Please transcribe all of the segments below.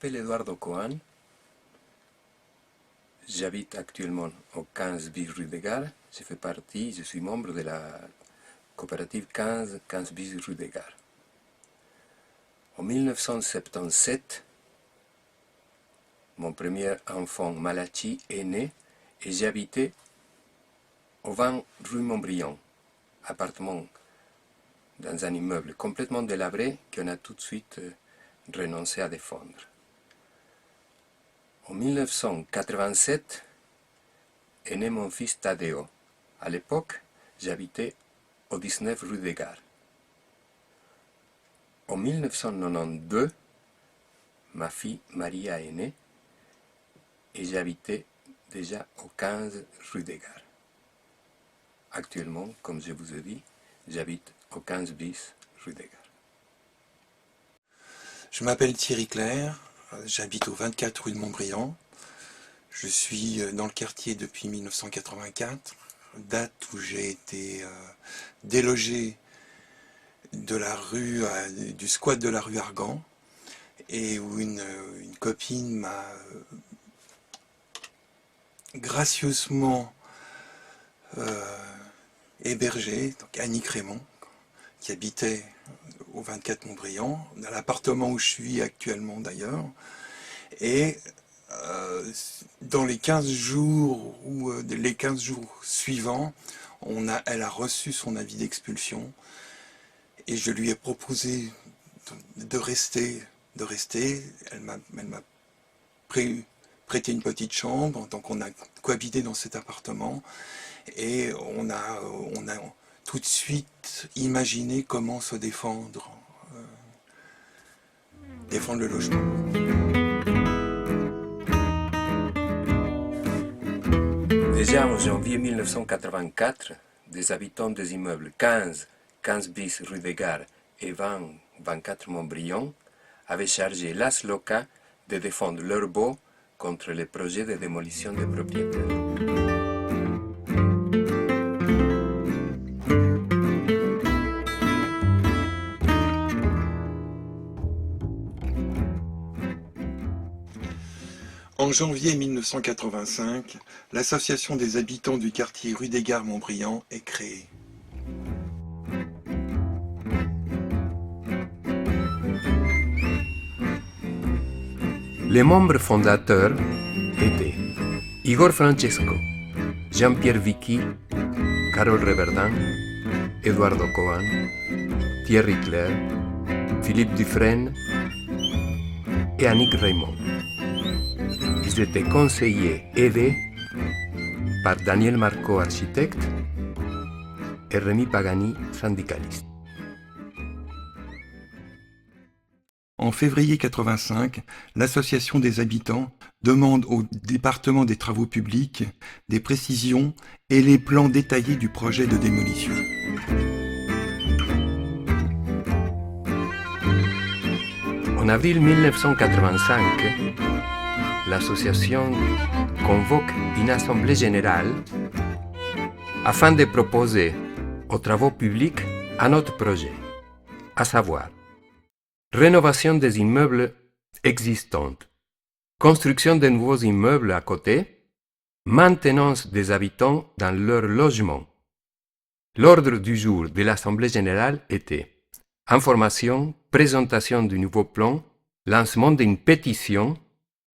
m'appelle Eduardo Coan. J'habite actuellement au 15 bis rue des Gares. Je suis membre de la coopérative 15 bis rue des Gares. En 1977, mon premier enfant Malachi est né et j'habitais au 20 rue Montbriand, appartement dans un immeuble complètement délabré qu'on a tout de suite renoncé à défendre. En 1987 est né mon fils Tadeo. À l'époque, j'habitais au 19 rue des Gares. En 1992, ma fille Maria est née et j'habitais déjà au 15 rue des Gares. Actuellement, comme je vous ai dit, j'habite au 15 bis rue des Gares. Je m'appelle Thierry Clair, j'habite au 24 rue de Montbriand. Je suis dans le quartier depuis 1984, date où j'ai été délogé de la rue, du squat de la rue Argan, et où une copine m'a gracieusement hébergé, donc Annick Raymond, qui habitait au 24 Montbriand, dans l'appartement où je suis actuellement d'ailleurs. Et dans les 15 jours ou les 15 jours suivants, elle a reçu son avis d'expulsion et je lui ai proposé de rester. Elle m'a prêté une petite chambre, donc on a cohabité dans cet appartement et on a tout de suite imaginé comment se défendre le logement. Déjà en janvier 1984, des habitants des immeubles 15 bis rue des Gares et 24 Montbriand avaient chargé l'AS LOCA de défendre leurs baux contre les projets de démolition des propriétaires. En janvier 1985, l'association des habitants du quartier rue des Gares Montbriand est créée. Les membres fondateurs étaient Igor Francesco, Jean-Pierre Vicky, Carole Reverdin, Eduardo Coan, Thierry Clair, Philippe Dufresne et Annick Raymond. Ils étaient conseillers aidés par Daniel Marco, architecte, et Rémi Pagani, syndicaliste. En février 85, l'association des habitants demande au département des travaux publics des précisions et les plans détaillés du projet de démolition. En avril 1985, l'association convoque une assemblée générale afin de proposer aux travaux publics un autre projet, à savoir rénovation des immeubles existants, construction de nouveaux immeubles à côté, maintenance des habitants dans leur logement. L'ordre du jour de l'Assemblée générale était information, présentation du nouveau plan, lancement d'une pétition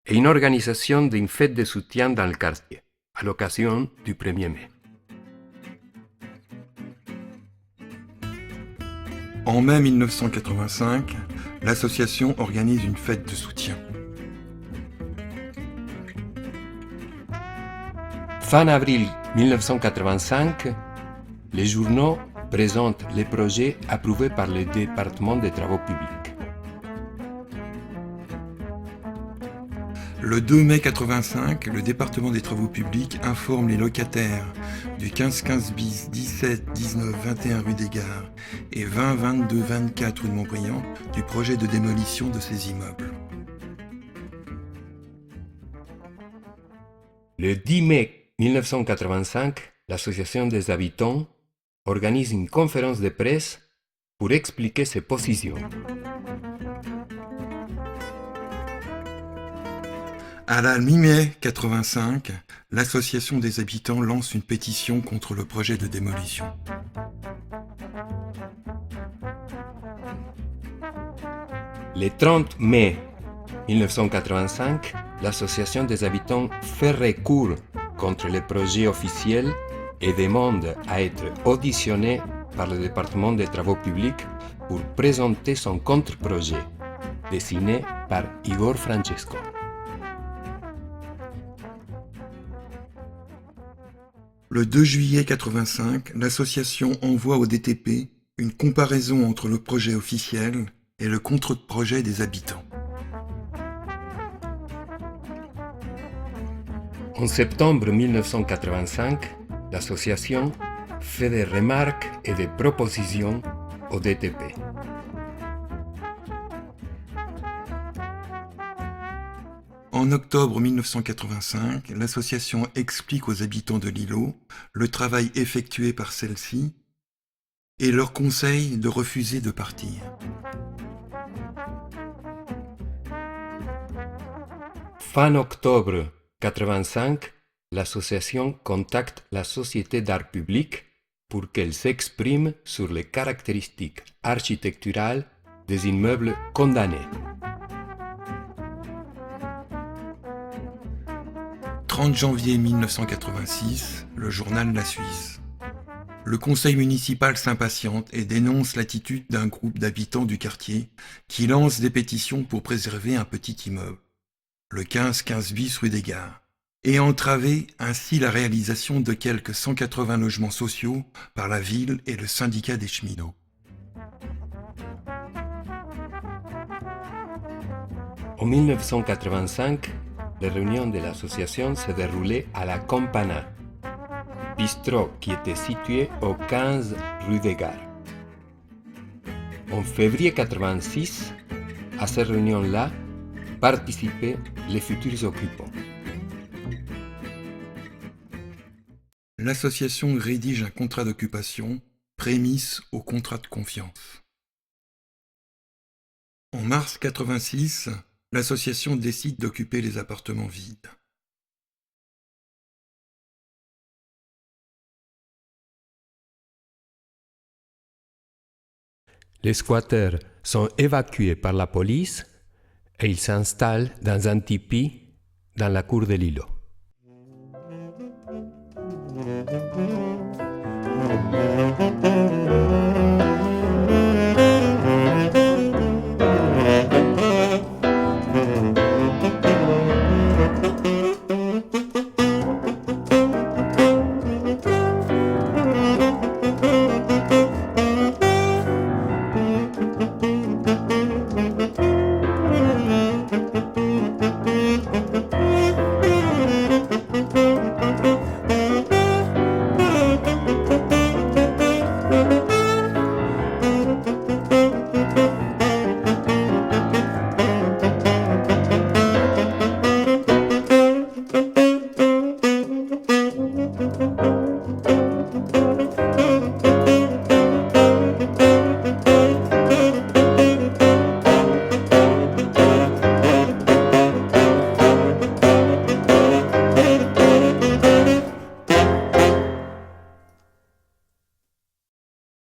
et une organisation d'une fête de soutien dans le quartier, à l'occasion du 1er mai. En mai 1985, l'association organise une fête de soutien. Fin avril 1985, les journaux présentent les projets approuvés par le département des travaux publics. Le 2 mai 85, le département des travaux publics informe les locataires du 15 bis, 17, 19, 21 rue des Gares et 20, 22, 24 rue de Montbriand du projet de démolition de ces immeubles. Le 10 mai 1985, l'association des habitants organise une conférence de presse pour expliquer ses positions. À la mi-mai 85, l'association des habitants lance une pétition contre le projet de démolition. Le 30 mai 1985, l'association des habitants fait recours contre le projet officiel et demande à être auditionnée par le département des travaux publics pour présenter son contre-projet, dessiné par Igor Francesco. Le 2 juillet 85, l'association envoie au DTP une comparaison entre le projet officiel et le contre-projet des habitants. En septembre 1985, l'association fait des remarques et des propositions au DTP. En octobre 1985, l'association explique aux habitants de l'îlot le travail effectué par celle-ci et leur conseille de refuser de partir. Fin octobre 1985, l'association contacte la Société d'art public pour qu'elle s'exprime sur les caractéristiques architecturales des immeubles condamnés. 30 janvier 1986, le journal La Suisse. Le conseil municipal s'impatiente et dénonce l'attitude d'un groupe d'habitants du quartier qui lance des pétitions pour préserver un petit immeuble, le 15 bis rue des Gares, et entraver ainsi la réalisation de quelques 180 logements sociaux par la ville et le syndicat des cheminots. En 1985, les réunions de l'association se déroulaient à la Campana, bistrot qui était situé au 15 rue des Gares. En février 1986, à ces réunions-là, participaient les futurs occupants. L'association rédige un contrat d'occupation, prémisse au contrat de confiance. En mars 1986, l'association décide d'occuper les appartements vides. Les squatteurs sont évacués par la police et ils s'installent dans un tipi dans la cour de l'îlot.